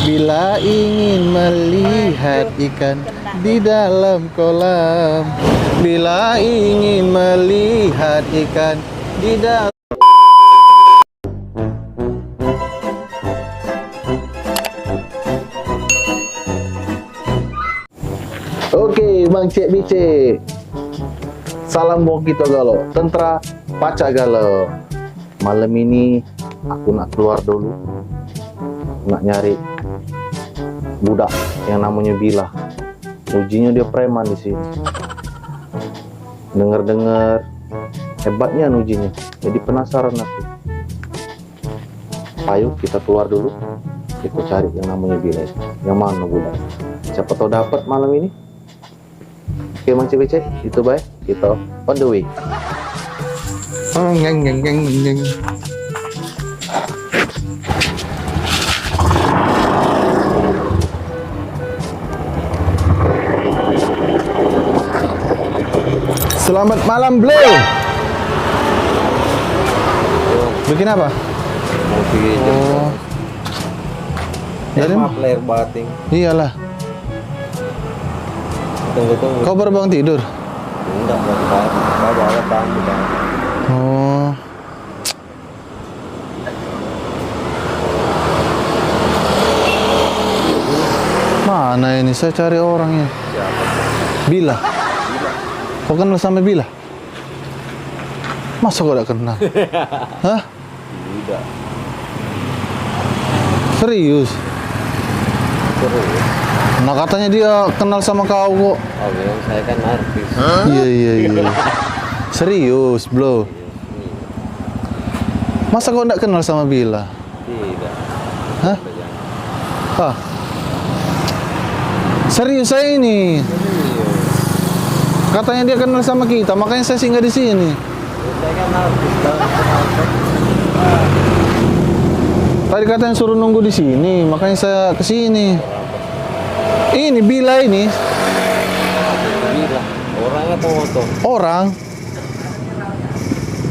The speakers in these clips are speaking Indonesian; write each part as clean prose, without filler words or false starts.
Bila ingin melihat ikan di dalam kolam. Bila ingin melihat ikan di dalam. Oke, Bang Cek Bicek. Salam buat kita galau, tentara pacak galau. Malam ini aku nak keluar dulu, nak nyari budak yang namanya Bila. Ujinya dia preman di sini. Dengar-dengar hebatnya ujinya, jadi penasaran aku. Ayo kita keluar dulu, kita cari yang namanya Bila. Yang mana budak? Siapa tahu dapat malam ini. Oke, Mang Cek Bicek, itu baik. Kita on the way. Selamat malam, Bro. Bikin apa? Mau bikin Dari player bating. Iyalah. Tunggu. Kau baru bangun tidur? Enggak bawa tamu kan. Oh. Mana ini? Saya cari orangnya. Siapa? Bila. Kau kenal sama Bila? Masa kau tidak kenal? Hah? Tidak. Serius? Serius. Nah, katanya dia kenal sama kau kok. Oh, bilang saya kan artis. Iya. Serius, Bro. Masa kau tidak kenal sama Bila? Tidak. Hah? Hah? Serius saya ini. Serius. Katanya dia kenal sama kita, makanya saya singgah di sini. Saya kan artis. Tadi katanya suruh nunggu di sini, makanya saya ke sini. Ini Bila ini. Bila. Orangnya foto. Orang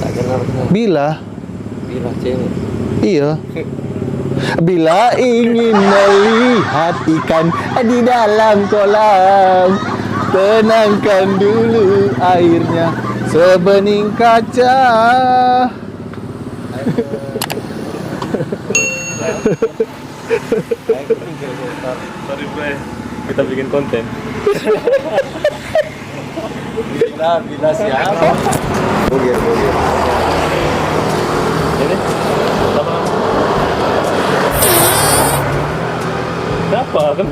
Tak kenal semua. Bila. Bila cewek. Iya. Bila ingin melihat ikan di dalam kolam, tenangkan dulu airnya sebening kaca. Sorry bro, kita bikin konten. Bila siapa? Bogir. Ini? Siapa? Kan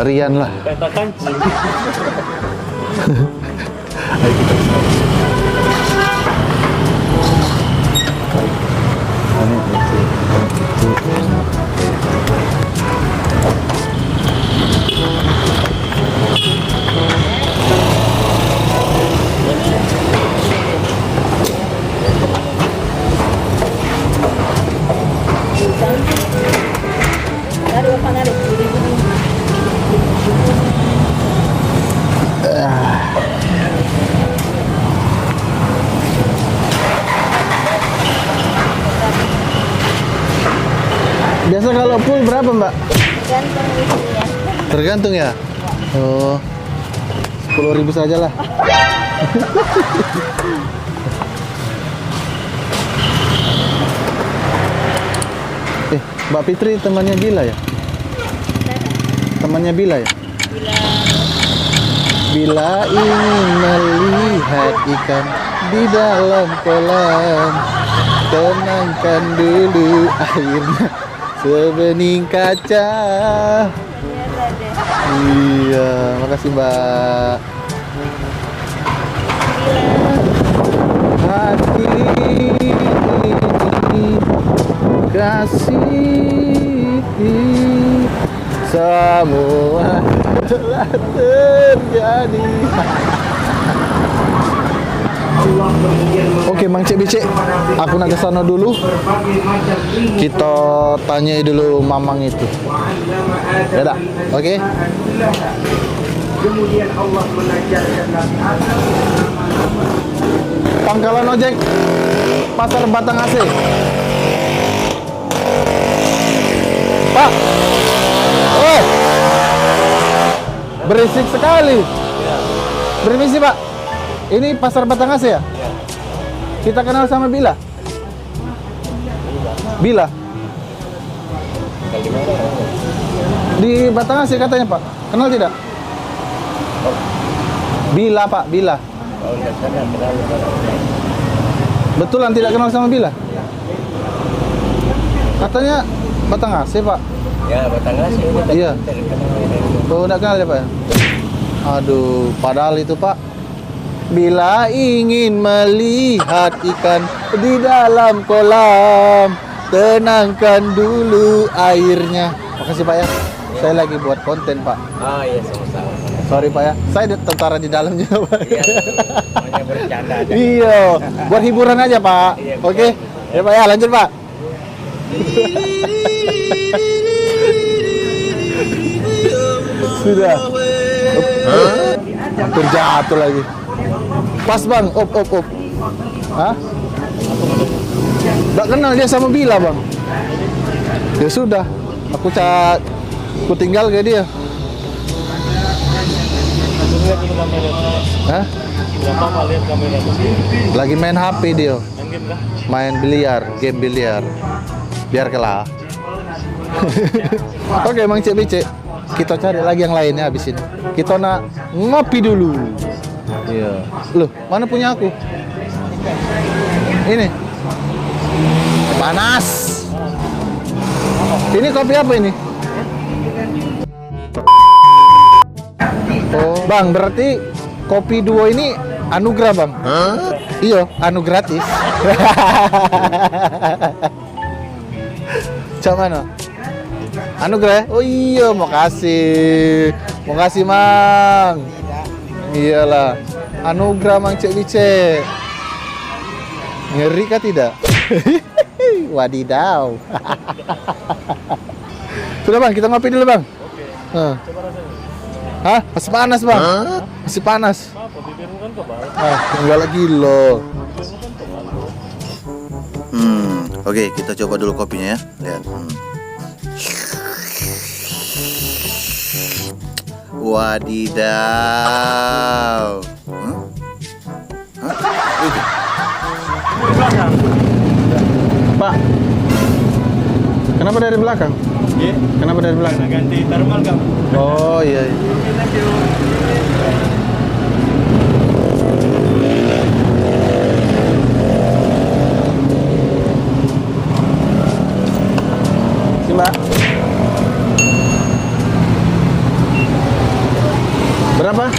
Rian lah. peta kancing. Biasa kalau full berapa, Mbak? Tergantung isinya. Tergantung ya? Oh, 10.000 saja lah. Mbak Fitri temannya Bila ya? Temannya Bila ya? Bila ingin melihat ikan di dalam kolam, tenangkan dulu airnya sebening kaca. Iya, makasih Mbak. Hati ini kasih, semua telah terjadi. Oke, Mang Cek Bicek, aku nak ke sana dulu. Kita tanya dulu Mamang itu. Ya dah. Oke. Kemudian Allah mengajarkan Pangkalan ojek Pasar Batang AC. Pak, Berisik sekali. Permisi Pak, ini pasar Batangas ya? Kita kenal sama Bila? Bila? Di Batangas ya katanya Pak, kenal tidak? Bila Pak, Bila. Betulan tidak kenal sama Bila? Katanya Batangas ya Pak? Ya, Batangas ini. Iya. Oh, enggak kenal ya Pak? Aduh, padahal itu Pak, bila ingin melihat ikan di dalam kolam, tenangkan dulu airnya. Makasih Pak ya. Saya lagi buat konten Pak. Ah iya, sama-sama. Sorry Pak ya. Saya tentara di dalamnya Pak. Iya, hanya bercanda aja. Iya, buat hiburan aja Pak. Iya, Oke. Ya Pak ya, lanjut Pak. Sudah. Hampir jatuh lagi. Pas Bang, op. Hah? Nggak kenal dia sama Bila Bang. Ya sudah, aku tinggal ke dia. Langsung lihat dulu kamera. Hah? Berapa kali lihat kamera tuh? Lagi main HP dia. Main game kah? Main biliar, game biliar. Biar kalah. Oke, Mang Cek Bicek. Kita cari lagi yang lainnya habis ini. Kita nak ngopi dulu. Iya. Loh, mana punya aku? Ini. Panas. Ini kopi apa ini? Oh, Bang, berarti kopi duo ini anugerah, Bang? Iya, anu gratis. Cak mana? Anugerah? Oh iya, makasih. Makasih, Mang. Iyalah. Anugerah Mang Cek Bicek. Ngeri kah tidak? Wadidaw. Sudah Bang, kita ngopi dulu Bang. Oke. Hah. Coba rasanya. Hah? Masih panas Bang? Masih panas. Apa bibirmu kan kebal? Enggak lagi loh. Bibirmu kan kebal. Oke, kita coba dulu kopinya ya. Lihat. Wadidaw. Itu. Di belakang. Pak. Kenapa dari belakang? Iya. Kenapa dari belakang? Karena ganti thermal kamu. Oh iya. Si Mbak. Berapa?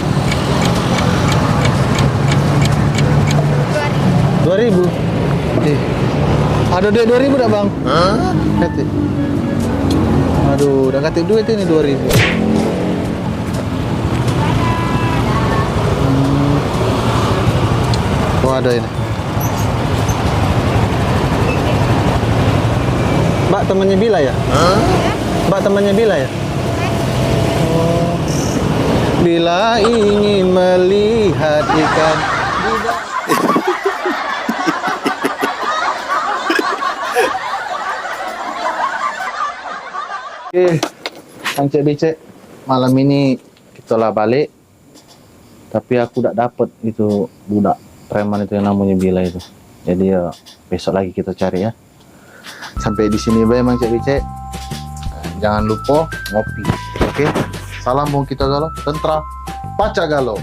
2.000. Ada duit 2.000 dah Bang? Kati. Aduh, udah ngatip duit ini 2.000. Oh ada ini. Mbak temannya Bila ya? Mbak temannya Bila ya? Oh. Bila ingin melihat ikan. Oke, Mang Cek Bicek, malam ini kita lah balik, tapi aku udah dapet itu budak preman itu yang namanya Bila itu. Jadi ya besok lagi kita cari ya. Sampai di sini bae Mang Cek Bicek. Jangan lupa ngopi, oke? Salam bung kita galau, tentra, paca galau.